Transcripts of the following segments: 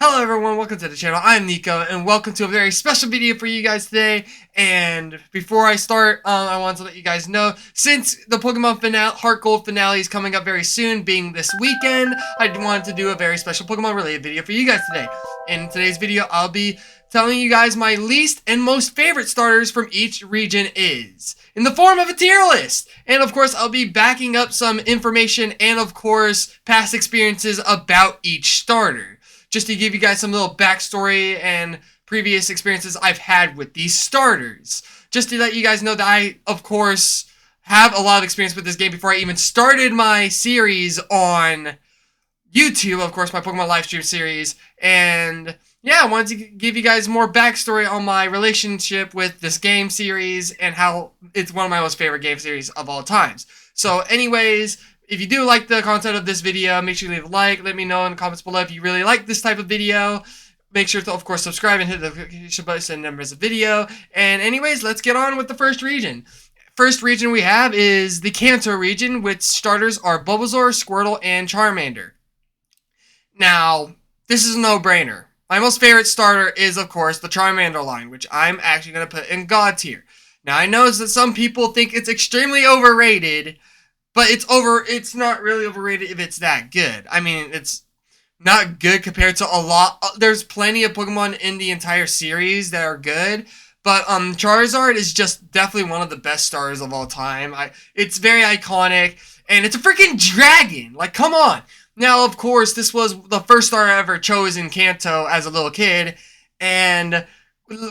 Hello everyone, welcome to the channel. I'm Nico, and welcome to a very special video for you guys today. And before I start, I want to let you guys know, since the Pokemon Heart Gold finale is coming up very soon, being this weekend, I wanted to do a very special Pokemon related video for you guys today. In today's video, I'll be telling you guys my least and most favorite starters from each region is, in the form of a tier list. And of course, I'll be backing up some information and of course, past experiences about each starter, just to give you guys some little backstory and previous experiences I've had with these starters. Just to let you guys know that I, of course, have a lot of experience with this game before I even started my series on YouTube, of course, my Pokemon livestream series. And yeah, I wanted to give you guys more backstory on my relationship with this game series and how it's one of my most favorite game series of all times. So anyways, if you do like the content of this video, make sure you leave a like. Let me know in the comments below if you really like this type of video. Make sure to, of course, subscribe and hit the notification button so you never miss a video. And anyways, let's get on with the first region. First region we have is the Kanto region, which starters are Bulbasaur, Squirtle, and Charmander. Now, this is a no-brainer. My most favorite starter is, of course, the Charmander line, which I'm actually going to put in God tier. Now, I know that some people think it's extremely overrated, but it's not really overrated if it's that good. I mean, it's not good compared to a lot. There's plenty of Pokemon in the entire series that are good. But Charizard is just definitely one of the best starters of all time. It's very iconic. And it's a freaking dragon. Like, come on. Now, of course, this was the first star I ever chose in Kanto as a little kid. And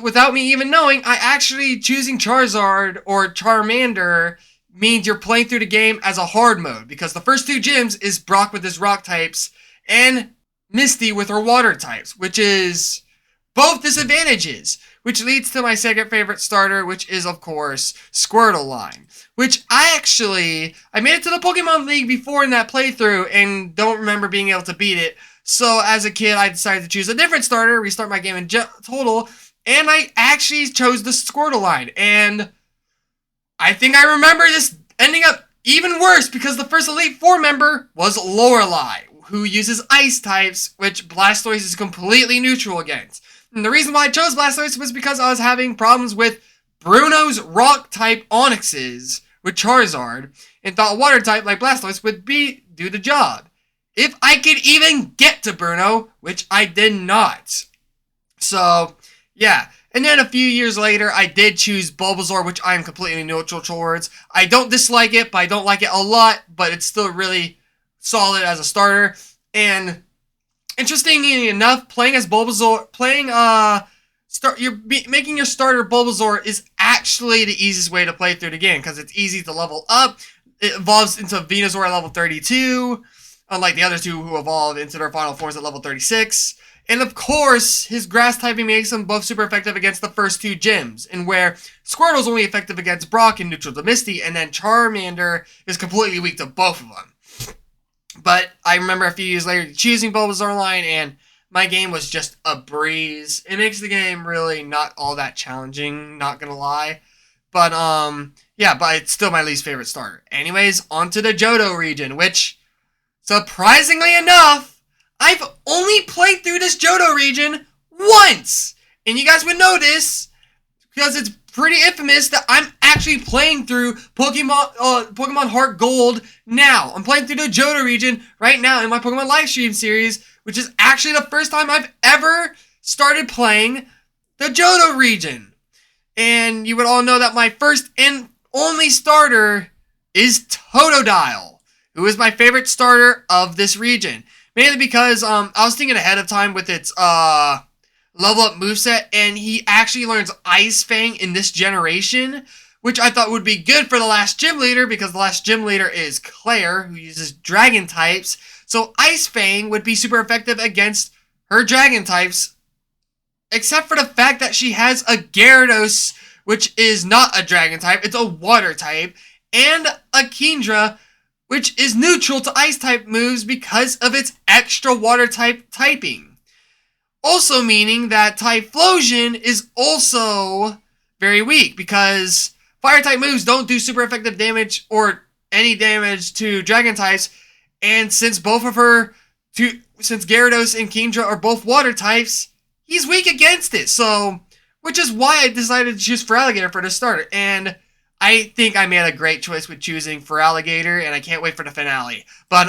without me even knowing, I actually choosing Charizard or Charmander means you're playing through the game as a hard mode, because the first two gyms is Brock with his rock types and Misty with her water types, which is both disadvantages, which leads to my second favorite starter, which is, of course, Squirtle line, which I made it to the Pokemon League before in that playthrough and don't remember being able to beat it. So as a kid, I decided to choose a different starter, restart my game in total, and I actually chose the Squirtle line. And I think I remember this ending up even worse, because the first Elite Four member was Lorelei, who uses ice types, which Blastoise is completely neutral against. And the reason why I chose Blastoise was because I was having problems with Bruno's rock type Onixes with Charizard, and thought water type like Blastoise would do the job, if I could even get to Bruno, which I did not. So yeah. And then a few years later, I did choose Bulbasaur, which I am completely neutral towards. I don't dislike it, but I don't like it a lot, but it's still really solid as a starter. And interestingly enough, playing as Bulbasaur, making your starter Bulbasaur is actually the easiest way to play through the game, because it's easy to level up. It evolves into Venusaur at level 32, unlike the other two who evolved into their final forms at level 36. And of course, his grass typing makes him both super effective against the first two gyms, and where Squirtle's only effective against Brock and neutral to Misty, and then Charmander is completely weak to both of them. But I remember a few years later choosing Bulbasaur line, and my game was just a breeze. It makes the game really not all that challenging, not gonna lie. But yeah, but it's still my least favorite starter. Anyways, on to the Johto region, which, surprisingly enough, I've only played through this Johto region once! And you guys would know this, because it's pretty infamous that I'm actually playing through Pokemon Heart Gold now. I'm playing through the Johto region right now in my Pokemon livestream series, which is actually the first time I've ever started playing the Johto region. And you would all know that my first and only starter is Totodile, who is my favorite starter of this region. Mainly because I was thinking ahead of time with its level up moveset, and he actually learns Ice Fang in this generation, which I thought would be good for the last gym leader, because the last gym leader is Claire, who uses dragon types. So Ice Fang would be super effective against her dragon types, except for the fact that she has a Gyarados, which is not a dragon type, it's a water type, and a Kingdra, which is neutral to ice type moves because of its extra water type typing. Also meaning that Typhlosion is also very weak, because fire type moves don't do super effective damage or any damage to dragon types, and since both of her since Gyarados and Kingdra are both water types, he's weak against it. So, which is why I decided to choose Feraligatr for the starter. And I think I made a great choice with choosing Feraligatr, and I can't wait for the finale. But,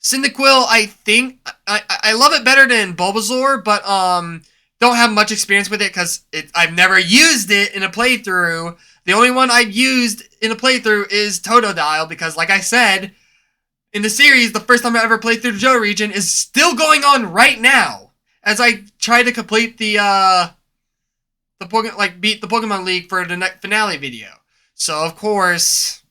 Cyndaquil, I think, I love it better than Bulbasaur, but, don't have much experience with it because I've never used it in a playthrough. The only one I've used in a playthrough is Totodile because, like I said, in the series, the first time I ever played through the Johto region is still going on right now as I try to complete beat the Pokemon League for the next finale video. So, of course,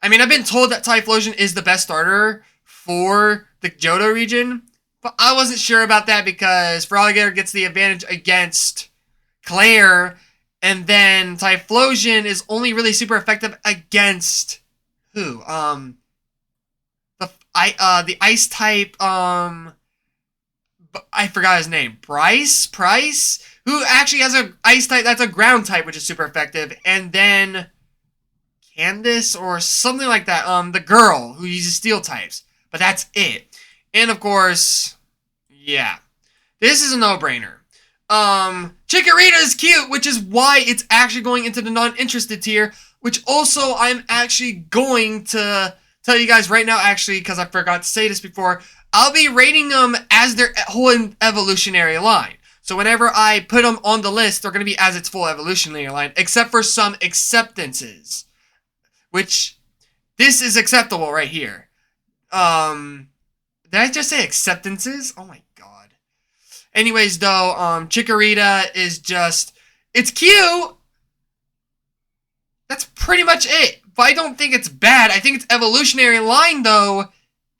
I mean, I've been told that Typhlosion is the best starter for the Johto region, but I wasn't sure about that because Feraligatr gets the advantage against Claire, and then Typhlosion is only really super effective against who? The ice type, I forgot his name. Price? Who actually has an ice type that's a ground type, which is super effective. And then Candace or something like that. The girl who uses steel types. But that's it. And of course, yeah. This is a no-brainer. Chikorita is cute, which is why it's actually going into the non-interested tier, which also I'm actually going to tell you guys right now, actually, because I forgot to say this before, I'll be rating them as their whole evolutionary line. So whenever I put them on the list, they're going to be as its full evolutionary line, except for some acceptances, which this is acceptable right here. Did I just say acceptances? Oh my god. Anyways, though, Chikorita is just, it's cute. That's pretty much it. But I don't think it's bad. I think its evolutionary line, though,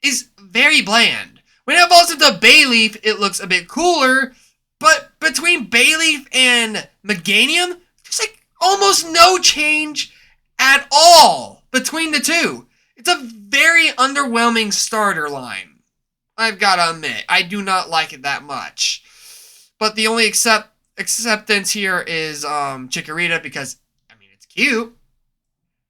is very bland. When it evolves into Bayleaf, it looks a bit cooler. But between Bayleaf and Meganium, there's like almost no change at all between the two. It's a very underwhelming starter line. I've got to admit, I do not like it that much. But the only acceptance here is Chikorita because, I mean, it's cute.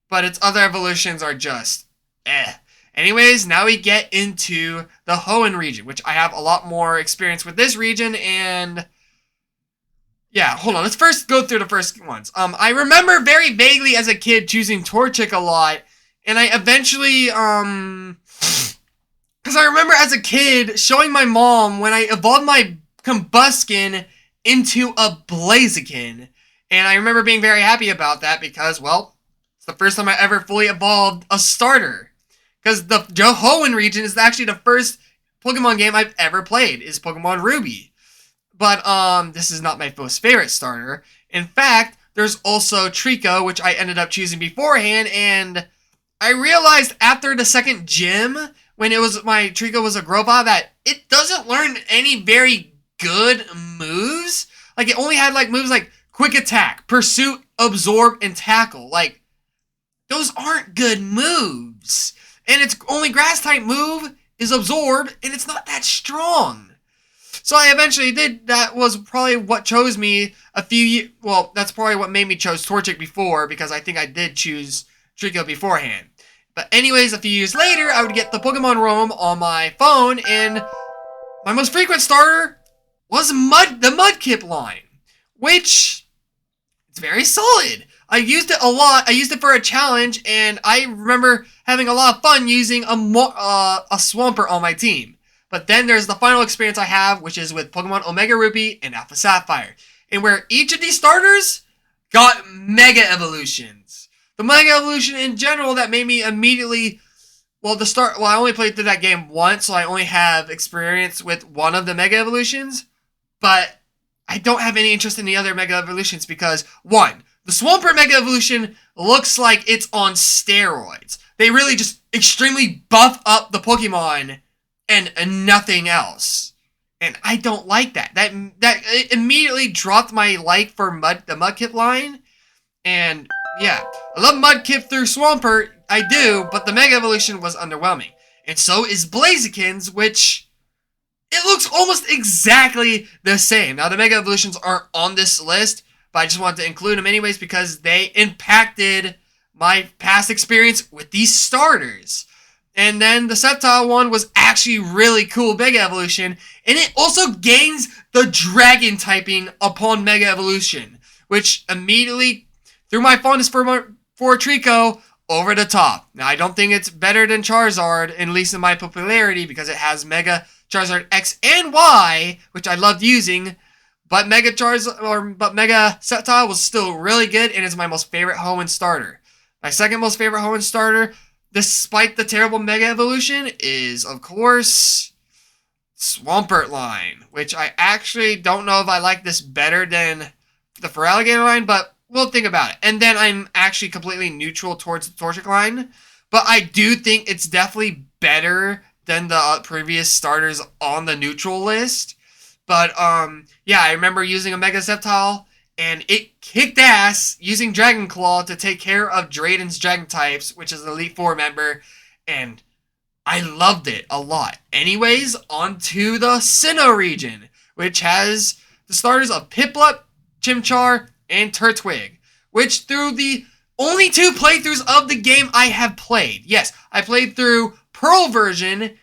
But its other evolutions are just, eh. Anyways, now we get into the Hoenn region, which I have a lot more experience with this region, and yeah, hold on, let's first go through the first ones. I remember very vaguely as a kid choosing Torchic a lot, and I eventually, because I remember as a kid showing my mom when I evolved my Combuskin into a Blaziken, and I remember being very happy about that because, well, it's the first time I ever fully evolved a starter. Because the Hoenn region is actually the first Pokemon game I've ever played, is Pokemon Ruby. But, this is not my most favorite starter. In fact, there's also Trico, which I ended up choosing beforehand, and I realized after the second gym, when my Trico was a Grobot, that it doesn't learn any very good moves. Like, it only had, like, moves like Quick Attack, Pursuit, Absorb, and Tackle. Like, those aren't good moves. And its only grass-type move is Absorb, and it's not that strong. So I eventually did, that was probably what chose me that's probably what made me choose Torchic before, because I think I did choose Trico beforehand. But anyways, a few years later, I would get the Pokemon Roam on my phone, and my most frequent starter was the Mudkip line, which, it's very solid. I used it a lot. I used it for a challenge, and I remember having a lot of fun using a Swampert on my team. But then there's the final experience I have, which is with Pokemon Omega Ruby and Alpha Sapphire, and where each of these starters got Mega Evolutions. The Mega Evolution in general that made me immediately, I only played through that game once, so I only have experience with one of the Mega Evolutions, but I don't have any interest in the other Mega Evolutions because, one, the Swampert Mega Evolution looks like it's on steroids. They really just extremely buff up the Pokemon and nothing else. And I don't like that. That immediately dropped my like for the Mudkip line. And yeah, I love Mudkip through Swampert. I do, but the Mega Evolution was underwhelming. And so is Blaziken's, which it looks almost exactly the same. Now, the Mega Evolutions aren't on this list, but I just wanted to include them anyways because they impacted my past experience with these starters. And then the Sceptile one was actually really cool Mega Evolution. And it also gains the Dragon typing upon Mega Evolution, which immediately threw my fondness for Trico over the top. Now, I don't think it's better than Charizard, at least in my popularity, because it has Mega Charizard X and Y, which I loved using. But Mega Sceptile was still really good and is my most favorite Hoenn starter. My second most favorite Hoenn starter, despite the terrible Mega Evolution, is, of course, Swampert line, which I actually don't know if I like this better than the Feraligatr line, but we'll think about it. And then I'm actually completely neutral towards the Torchic line, but I do think it's definitely better than the previous starters on the neutral list. But, yeah, I remember using a Mega Sceptile, and it kicked ass using Dragon Claw to take care of Drayden's Dragon types, which is an Elite Four member, and I loved it a lot. Anyways, on to the Sinnoh region, which has the starters of Piplup, Chimchar, and Turtwig, which through the only 2 playthroughs of the game I have played. Yes, I played through Pearl version,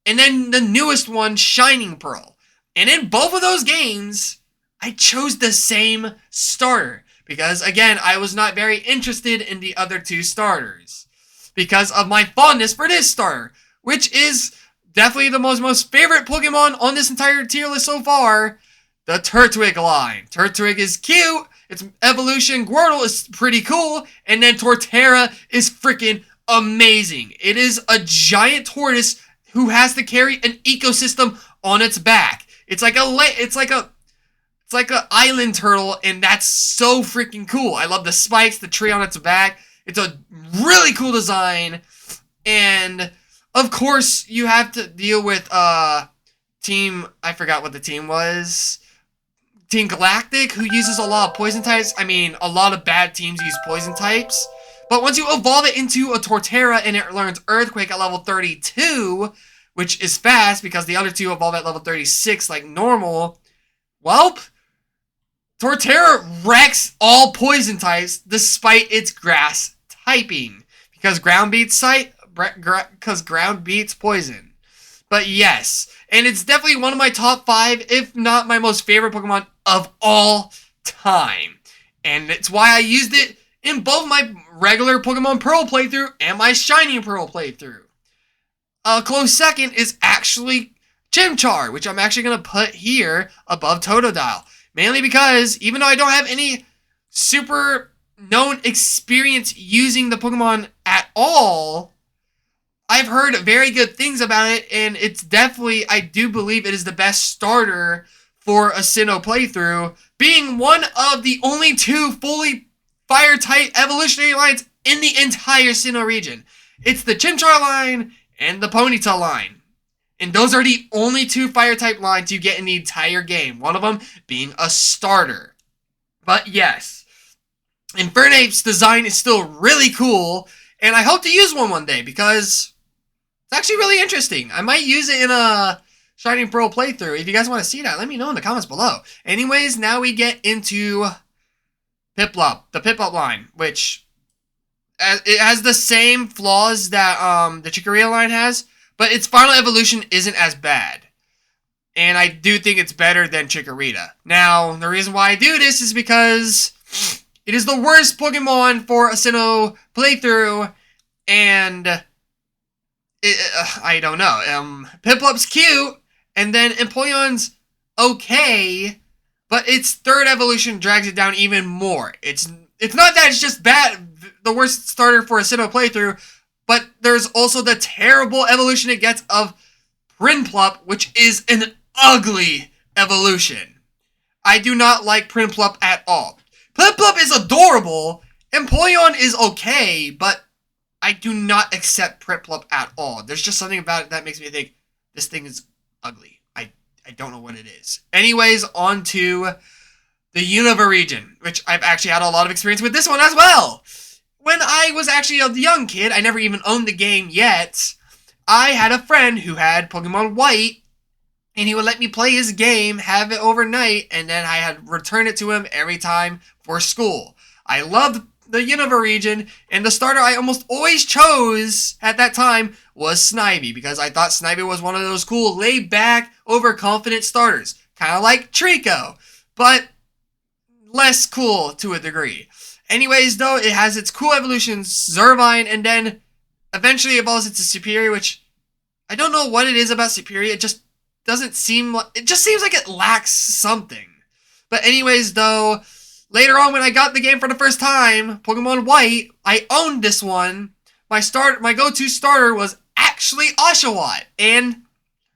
and then the newest one, Shining Pearl. And in both of those games, I chose the same starter. Because, again, I was not very interested in the other 2 starters. Because of my fondness for this starter. Which is definitely the most favorite Pokemon on this entire tier list so far. The Turtwig line. Turtwig is cute. Its evolution, Squirtle, is pretty cool. And then Torterra is freaking amazing. It is a giant tortoise who has to carry an ecosystem on its back. It's like a island turtle, and that's so freaking cool. I love the spikes, the tree on its back. It's a really cool design. And of course, you have to deal with team, I forgot what the team was. Team Galactic, who uses a lot of poison types. I mean, a lot of bad teams use poison types. But once you evolve it into a Torterra and it learns Earthquake at level 32, which is fast because the other 2 evolve at level 36 like normal, welp, Torterra wrecks all poison types despite its grass typing. Because ground beats poison. But yes, and it's definitely one of my top 5, if not my most favorite Pokemon of all time. And it's why I used it in both my regular Pokemon Pearl playthrough and my Shining Pearl playthrough. A close second is actually Chimchar, which I'm actually going to put here above Totodile. Mainly because, even though I don't have any super known experience using the Pokemon at all, I've heard very good things about it, and it's definitely, I do believe it is the best starter for a Sinnoh playthrough, being one of the only 2 fully Fire-type evolutionary lines in the entire Sinnoh region. It's the Chimchar line and the Ponyta line. And those are the only 2 Fire-type lines you get in the entire game. One of them being a starter. But yes, Infernape's design is still really cool, and I hope to use one day because it's actually really interesting. I might use it in a Shining Pearl playthrough. If you guys want to see that, let me know in the comments below. Anyways, now we get into Piplup, the Piplup line, which it has the same flaws that the Chikorita line has, but its final evolution isn't as bad. And I do think it's better than Chikorita. Now, the reason why I do this is because it is the worst Pokemon for a Sinnoh playthrough, and I don't know. Piplup's cute, and then Empoleon's okay, but its 3rd evolution drags it down even more. It's not that it's just bad, the worst starter for a Sinnoh playthrough, but there's also the terrible evolution it gets of Prinplup, which is an ugly evolution. I do not like Prinplup at all. Prinplup is adorable, Empoleon is okay, but I do not accept Prinplup at all. There's just something about it that makes me think this thing is ugly. I don't know what it is. Anyways, on to the Unova region, which I've actually had a lot of experience with this one as well. When I was actually a young kid, I never even owned the game yet, I had a friend who had Pokemon White, and he would let me play his game, have it overnight, and then I had return it to him every time for school. I loved the Unova region, and the starter I almost always chose at that time was Snivy, because I thought Snivy was one of those cool, laid-back, overconfident starters. Kind of like Trico, but less cool to a degree. Anyways, though, it has its cool evolutions, Zervine, and then eventually evolves into Superior, which I don't know what it is about Superior. It just doesn't seem like, it just seems like it lacks something. But anyways, though, later on when I got the game for the first time, Pokemon White, I owned this one. My go-to starter was actually Oshawott, and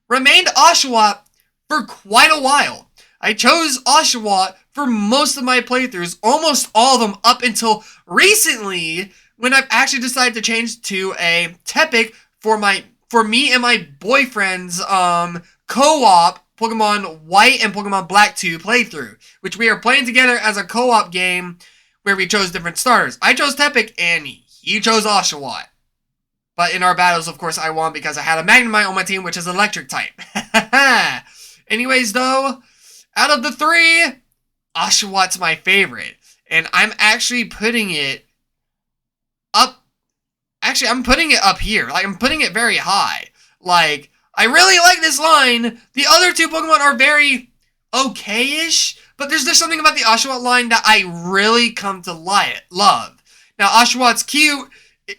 remained Oshawott for quite a while. I chose Oshawott for most of my playthroughs, almost all of them up until recently, when I've actually decided to change to a Tepic for me and my boyfriend's co-op Pokemon White and Pokemon Black 2 playthrough, which we are playing together as a co-op game where we chose different starters. I chose Tepic and he chose Oshawott. But in our battles, of course, I won because I had a Magnemite on my team, which is electric type. Anyways, though, out of the three, Oshawott's my favorite. And I'm actually putting it up. Actually, I'm putting it up here. Like, I'm putting it very high. Like, I really like this line. The other two Pokemon are very okay-ish, but there's just something about the Oshawott line that I really come to love. Now, Oshawott's cute.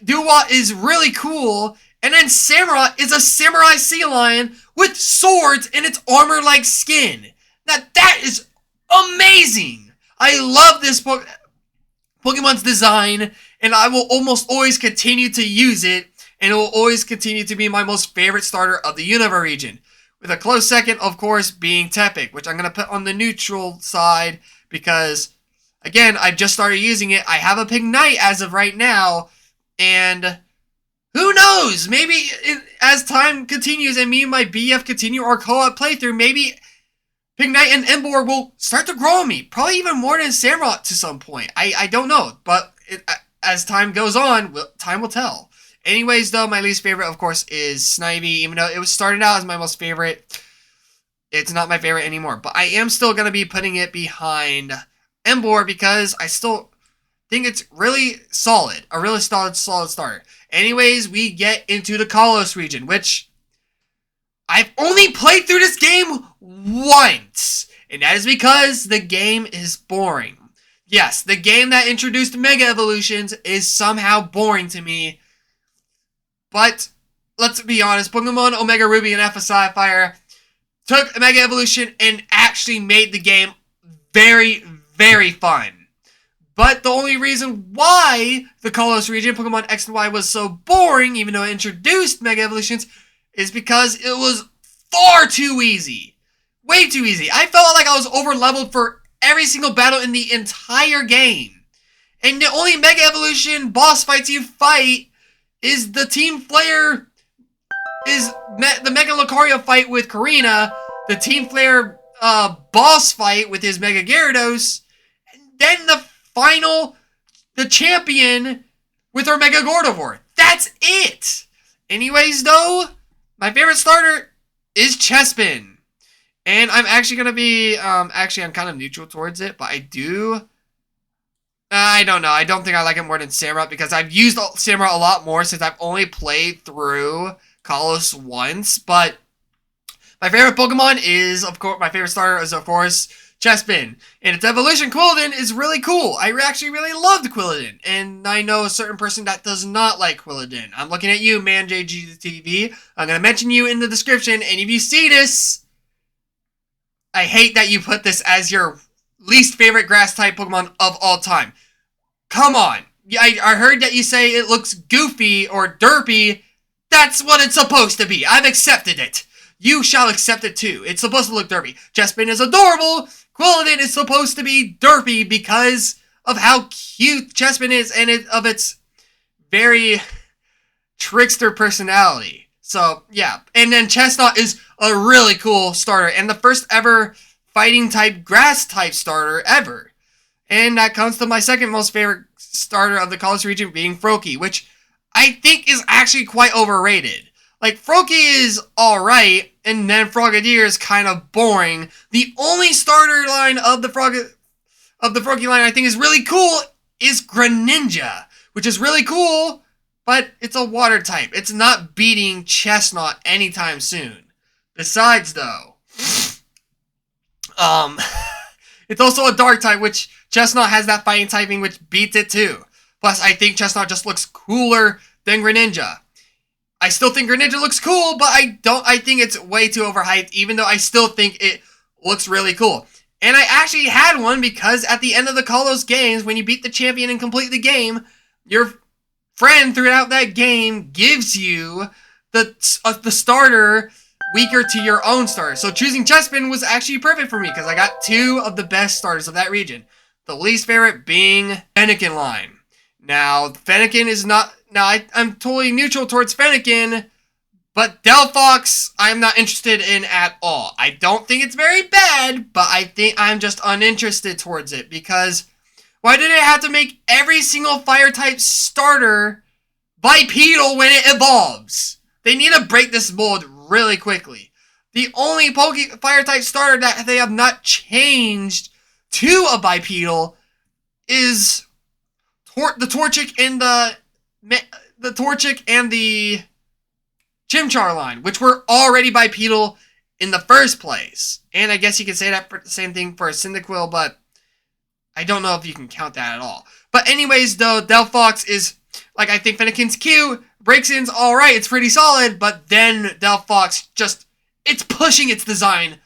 Duwat is really cool. And then Samurott is a samurai sea lion with swords in its armor-like skin. Now, that is amazing. I love this Pokemon's design, and I will almost always continue to use it, and it will always continue to be my most favorite starter of the Unova region. With a close second, of course, being Tepic, which I'm going to put on the neutral side because, again, I've just started using it. I have a Pignite as of right now, and who knows? Maybe as time continues and me and my BF continue our co-op playthrough, maybe Pignite and Emboar will start to grow on me. Probably even more than Samurott to some point. I don't know, but as time goes on, time will tell. Anyways, though, my least favorite, of course, is Snivy. Even though it was started out as my most favorite, it's not my favorite anymore. But I am still going to be putting it behind Emboar because I still think it's really solid. A really solid starter. Anyways, we get into the Kalos region, which I've only played through this game once. And that is because the game is boring. Yes, the game that introduced Mega Evolutions is somehow boring to me. But, let's be honest, Pokemon Omega Ruby and Alpha Sapphire took Mega Evolution and actually made the game very, very fun. But the only reason why the Kalos region, Pokemon X and Y, was so boring, even though it introduced Mega Evolutions, is because it was far too easy. Way too easy. I felt like I was over-leveled for every single battle in the entire game. And the only Mega Evolution boss fights you fight is the Team Flare, is the Mega Lucario fight with Karina, the Team Flare boss fight with his Mega Gyarados, and then the champion with her Mega Gardevoir. That's it! Anyways, though, my favorite starter is Chespin. And I'm actually going to be, I'm kind of neutral towards it, but I don't know. I don't think I like it more than Samurott because I've used Samurott a lot more since I've only played through Kalos once. But my favorite Pokemon is, of course, my favorite starter is, of course, Chespin. And its evolution, Quilladin, is really cool. I actually really loved Quilladin. And I know a certain person that does not like Quilladin. I'm looking at you, man, JGTV. I'm going to mention you in the description. And if you see this, I hate that you put this as your least favorite grass-type Pokemon of all time. Come on. I heard that you say it looks goofy or derpy. That's what it's supposed to be. I've accepted it. You shall accept it too. It's supposed to look derpy. Chespin is adorable. Quilladin is supposed to be derpy because of how cute Chespin is and of its very trickster personality. So, yeah. And then Chestnut is a really cool starter and the first ever fighting type, grass type starter ever. And that comes to my second most favorite starter of the Kalos region being Froakie, which I think is actually quite overrated. Like, Froakie is alright, and then Frogadier is kind of boring. The only starter line of the Froakie line I think is really cool is Greninja, which is really cool, but it's a water type. It's not beating Chestnut anytime soon. Besides, though, it's also a dark type, which Chestnut has that fighting typing, which beats it too. Plus, I think Chestnut just looks cooler than Greninja. I still think Greninja looks cool, but I think it's way too overhyped, even though I still think it looks really cool. And I actually had one because at the end of the Kalos games, when you beat the champion and complete the game, your friend throughout that game gives you the starter weaker to your own starter. So choosing Chespin was actually perfect for me because I got 2 of the best starters of that region. The least favorite being Fennekin line. Now, Fennekin is not... Now, I'm totally neutral towards Fennekin, but Delphox, I'm not interested in at all. I don't think it's very bad, but I think I'm just uninterested towards it because why did it have to make every single fire-type starter bipedal when it evolves? They need to break this mold really quickly. The only fire-type starter that they have not changed to a bipedal is the Torchic and the Torchic and the Chimchar line, which were already bipedal in the first place. And I guess you could say that for the same thing for a Cyndaquil, but I don't know if you can count that at all. But anyways, though, Delphox is, like, I think Fennekin's cute. Braixen's alright, it's pretty solid, but then Delphox just, it's pushing its design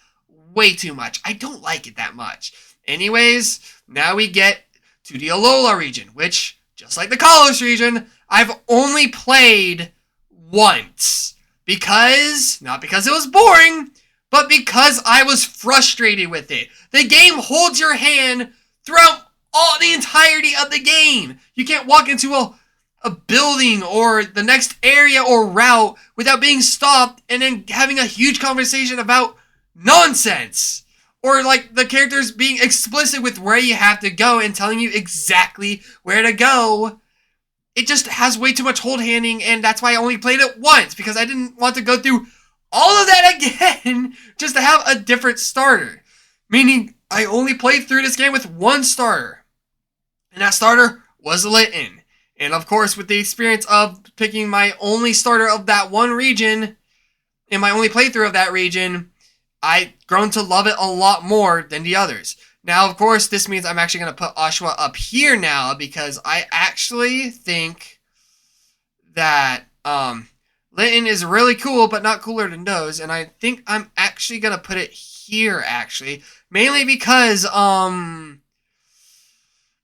way too much. I don't like it that much. Anyways, now we get to the Alola region, which, just like the Kalos region, I've only played once. Because, not because it was boring, but because I was frustrated with it. The game holds your hand throughout the entirety of the game. You can't walk into a building or the next area or route without being stopped and then having a huge conversation about nonsense. Or like the characters being explicit with where you have to go and telling you exactly where to go. It just has way too much hold handing, and that's why I only played it once, because I didn't want to go through all of that again just to have a different starter. Meaning, I only played through this game with one starter, and that starter was Litten. And of course, with the experience of picking my only starter of that one region, and my only playthrough of that region, I've grown to love it a lot more than the others. Now, of course, this means I'm actually going to put Oshawott up here now because I actually think that Litten is really cool, but not cooler than those. And I think I'm actually going to put it here, actually. Mainly because,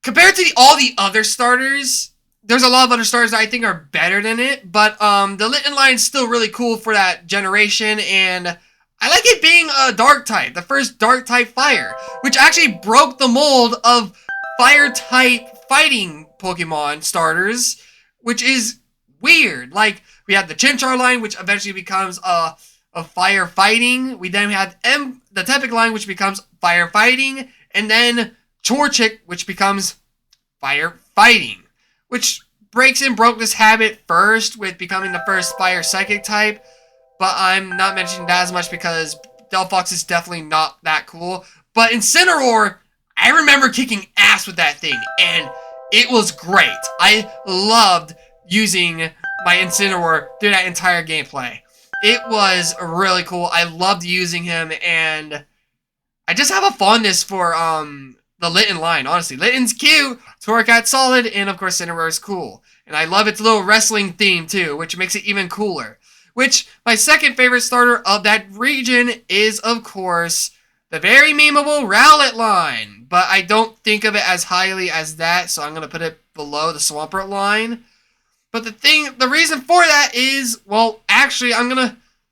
compared to all the other starters, there's a lot of other starters that I think are better than it. But the Litten line is still really cool for that generation, and I like it being a dark type, the first dark type fire, which actually broke the mold of fire type fighting Pokemon starters, which is weird. Like, we had the Chimchar line, which eventually becomes a fire fighting. We then had the Tepic line, which becomes fire fighting, and then Torchic, which becomes fire fighting, which broke this habit first with becoming the first fire psychic type. But I'm not mentioning that as much because Delphox is definitely not that cool. But Incineroar, I remember kicking ass with that thing, and it was great. I loved using my Incineroar through that entire gameplay. It was really cool. I loved using him, and I just have a fondness for the Litten line, honestly. Litten's cute, Torracat's solid, and of course Incineroar is cool. And I love its little wrestling theme too, which makes it even cooler. Which, my second favorite starter of that region is, of course, the very memeable Rowlet line. But I don't think of it as highly as that, so I'm going to put it below the Swampert line. But the reason for that is, well, actually,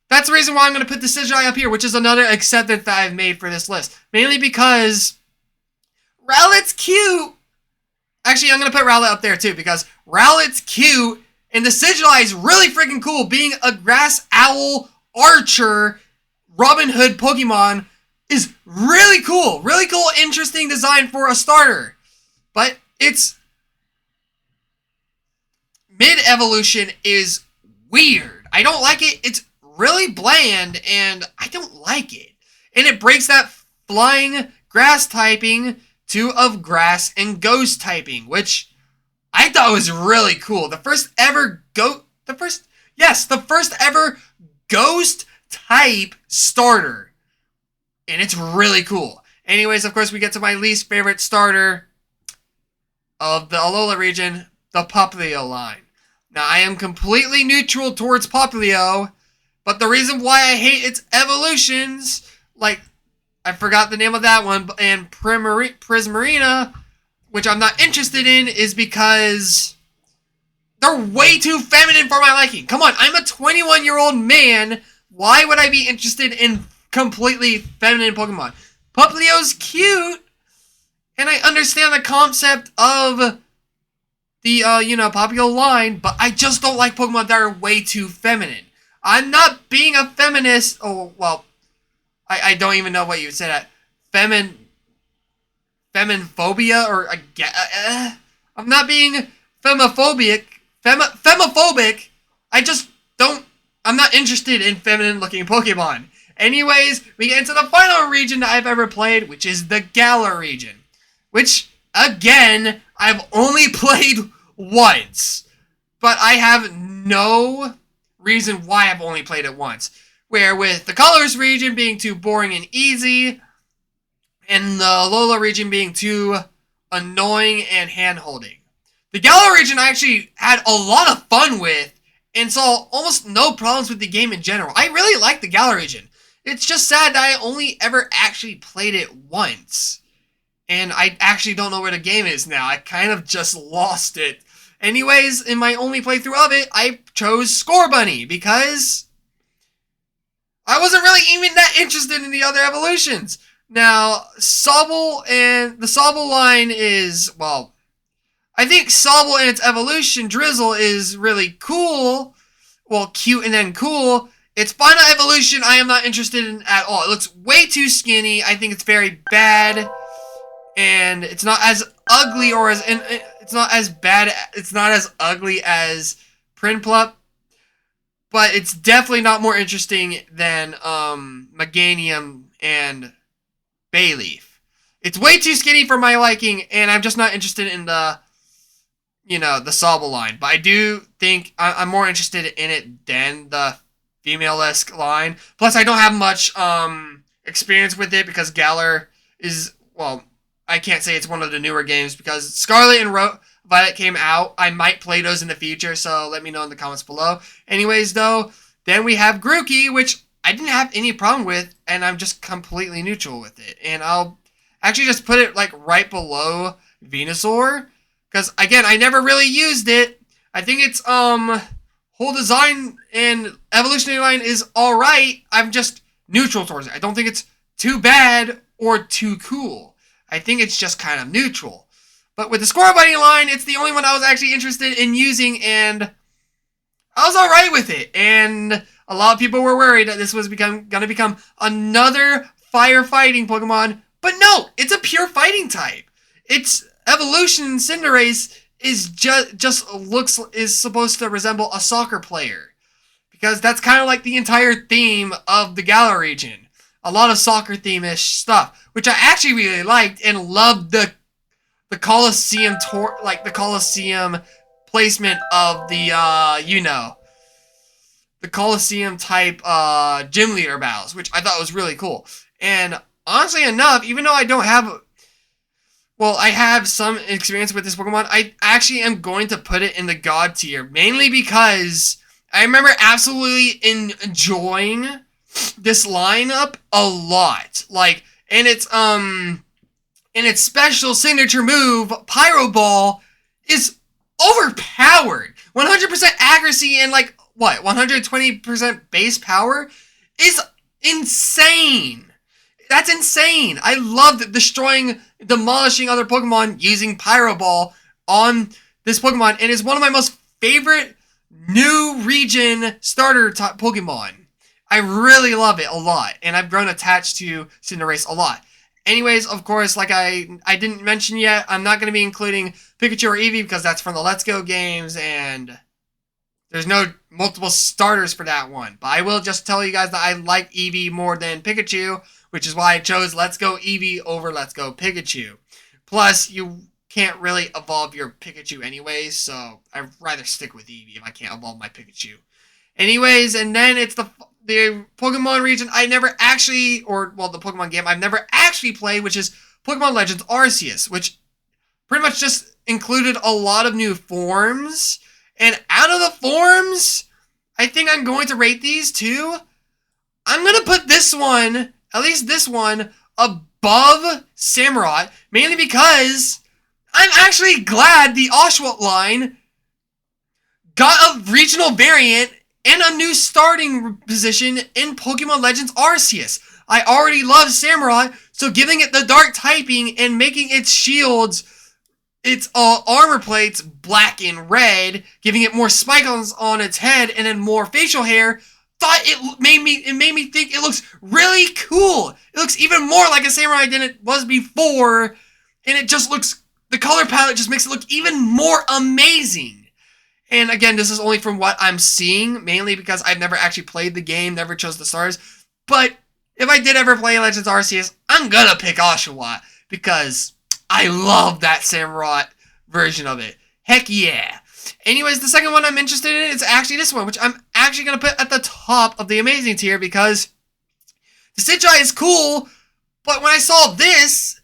that's the reason why I'm going to put the Decidueye up here, which is another acceptance that I've made for this list. Mainly because Rowlet's cute. Actually, I'm going to put Rowlet up there too, because Rowlet's cute. And the Decidueye is really freaking cool, being a grass owl archer Robin Hood Pokemon is really cool. Really cool, interesting design for a starter. But its mid-evolution is weird. I don't like it. It's really bland, and I don't like it. And it breaks that flying grass typing 2 of grass and ghost typing, which I thought was really cool. The first ever ghost type starter. And it's really cool. Anyways, of course, we get to my least favorite starter of the Alola region, the Popplio line. Now, I am completely neutral towards Popplio, but the reason why I hate its evolutions, like, I forgot the name of that one, and Prismarina, which I'm not interested in, is because they're way too feminine for my liking. Come on, I'm a 21-year-old man. Why would I be interested in completely feminine Pokemon? Popplio's cute, and I understand the concept of the, Popplio line, but I just don't like Pokemon that are way too feminine. I'm not being a feminist. Oh, well, I don't even know what you said at. Feminphobia, or, I'm not being femophobic. Femophobic. I'm not interested in feminine-looking Pokemon. Anyways, we get into the final region that I've ever played, which is the Galar region. Which, again, I've only played once. But I have no reason why I've only played it once. Where with the Colors region being too boring and easy, and the Alola region being too annoying and hand-holding. The Galar region I actually had a lot of fun with, and saw almost no problems with the game in general. I really like the Galar region. It's just sad that I only ever actually played it once. And I actually don't know where the game is now. I kind of just lost it. Anyways, in my only playthrough of it, I chose Scorbunny because I wasn't really even that interested in the other evolutions. Now, Sobble and the Sobble line is, well, I think Sobble and its evolution, Drizzle, is really cool. Well, cute and then cool. Its final evolution, I am not interested in at all. It looks way too skinny. I think it's very bad. And it's not as ugly or as... It's not as bad... It's not as ugly as Prinplup. But it's definitely not more interesting than Meganium and Bayleaf. It's way too skinny for my liking, and I'm just not interested in the Sobble line. But I do think I'm more interested in it than the female-esque line. Plus, I don't have much experience with it because Galar is, well, I can't say it's one of the newer games because Scarlet and Violet came out. I might play those in the future, so let me know in the comments below. Anyways, though, then we have Grookey, which I didn't have any problem with, and I'm just completely neutral with it. And I'll actually just put it, like, right below Venusaur. Because, again, I never really used it. I think its whole design and evolutionary line is alright. I'm just neutral towards it. I don't think it's too bad or too cool. I think it's just kind of neutral. But with the Scorbunny line, it's the only one I was actually interested in using, and I was alright with it. And a lot of people were worried that this was going to become another firefighting Pokemon. But no, it's a pure fighting type. Its evolution, Cinderace, is supposed to resemble a soccer player. Because that's kind of like the entire theme of the Galar region. A lot of soccer theme-ish stuff, which I actually really liked and loved the Coliseum the Coliseum placement of the the Coliseum type gym leader battles, which I thought was really cool. And honestly enough, even though I don't have, well, I have some experience with this Pokemon, I actually am going to put it in the God tier, mainly because I remember absolutely enjoying this lineup a lot. Like, and its special signature move, Pyro Ball, is overpowered. 100% accuracy and, like, what, 120% base power is insane. That's insane. I loved demolishing other Pokemon using Pyro Ball on this Pokemon, and is one of my most favorite new region starter type Pokemon. I really love it a lot, and I've grown attached to Cinderace a lot. Anyways, of course, like I didn't mention yet, I'm not going to be including Pikachu or Eevee because that's from the Let's Go games, and there's no multiple starters for that one. But I will just tell you guys that I like Eevee more than Pikachu, which is why I chose Let's Go Eevee over Let's Go Pikachu. Plus, you can't really evolve your Pikachu anyways, so I'd rather stick with Eevee if I can't evolve my Pikachu. Anyways, and then it's the Pokemon region I never actually, or, well, the Pokemon game I've never actually played, which is Pokemon Legends Arceus, which pretty much just included a lot of new forms. And out of the forms, I think I'm going to rate these two. I'm going to put this one, at least this one, above Samurott, mainly because I'm actually glad the Oshawott line got a regional variant and a new starting position in Pokemon Legends Arceus. I already love Samurott, so giving it the dark typing and making its shields, its armor plates black and red, giving it more spikes on its head and then more facial hair, it made me think it looks really cool. It looks even more like a samurai than it was before, and it just looks, the color palette just makes it look even more amazing. And again, this is only from what I'm seeing, mainly because I've never actually played the game, never chose the stars. But if I did ever play Legends Arceus, I'm gonna pick Oshawott because I love that Samurott version of it. Heck yeah. Anyways, the second one I'm interested in is actually this one, which I'm actually gonna put at the top of the amazing tier because the Stitcheye is cool, but when I saw this,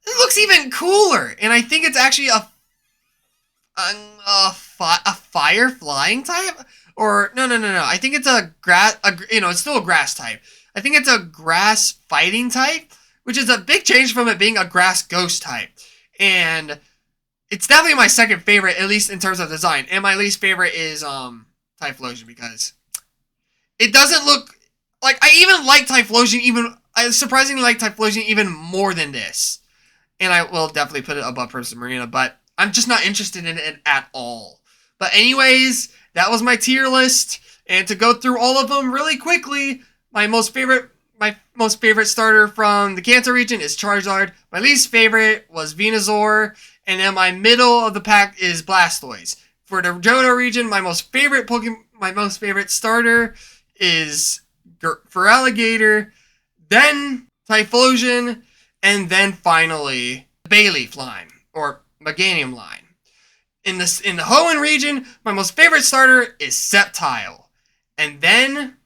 it looks even cooler. And I think it's actually a fire flying type, or no. I think it's a grass. It's still a grass type. I think it's a grass fighting type, which is a big change from it being a grass ghost type. And it's definitely my second favorite, at least in terms of design. And my least favorite is Typhlosion because it doesn't look like, I even like Typhlosion. I surprisingly like Typhlosion even more than this. And I will definitely put it above Prismarina, but I'm just not interested in it at all. But anyways, that was my tier list. And to go through all of them really quickly, my most favorite starter from the Kanto region is Charizard. My least favorite was Venusaur. And then my middle of the pack is Blastoise. For the Johto region, my most favorite starter is Feraligatr, then Typhlosion, and then finally the Bayleaf line, or Meganium line. In the Hoenn region, my most favorite starter is Sceptile, and then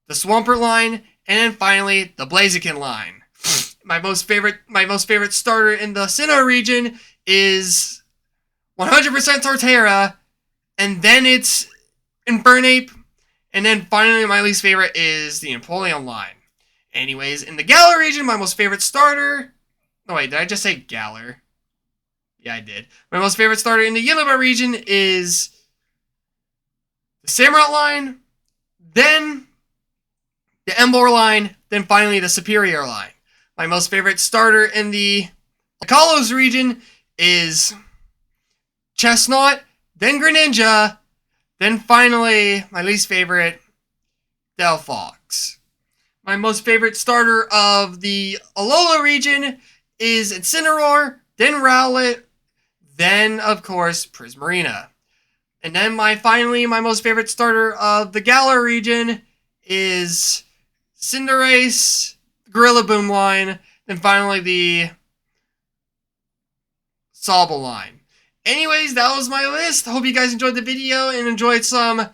the Swampert line, and then finally the Blaziken line. My most favorite starter in the Sinnoh region is 100% Torterra, and then it's Infernape, and then finally my least favorite is the Empoleon line. Anyways, in the Galar region, my most favorite starter... No, wait, did I just say Galar? Yeah, I did. My most favorite starter in the Unova region is the Samurott line, then the Emboar line, then finally the Superior line. My most favorite starter in the Kalos region is Chestnut, then Greninja, then finally my least favorite, Delphox. My most favorite starter of the Alola region is Incineroar, then Rowlet, then, of course, Prismarina. And then my most favorite starter of the Galar region is Cinderace, Gorilla Boom line, then finally the Sobble line. Anyways, that was my list. I hope you guys enjoyed the video and enjoyed some of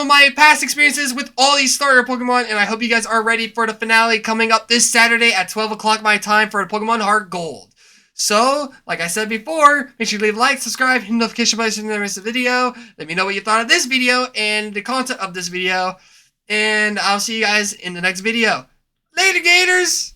my past experiences with all these starter Pokemon, and I hope you guys are ready for the finale coming up this Saturday at 12 o'clock my time for Pokemon Heart Gold. So, like I said before, make sure you leave a like, subscribe, hit the notification button so you never miss a video. Let me know what you thought of this video and the content of this video, and I'll see you guys in the next video. Later, Gators!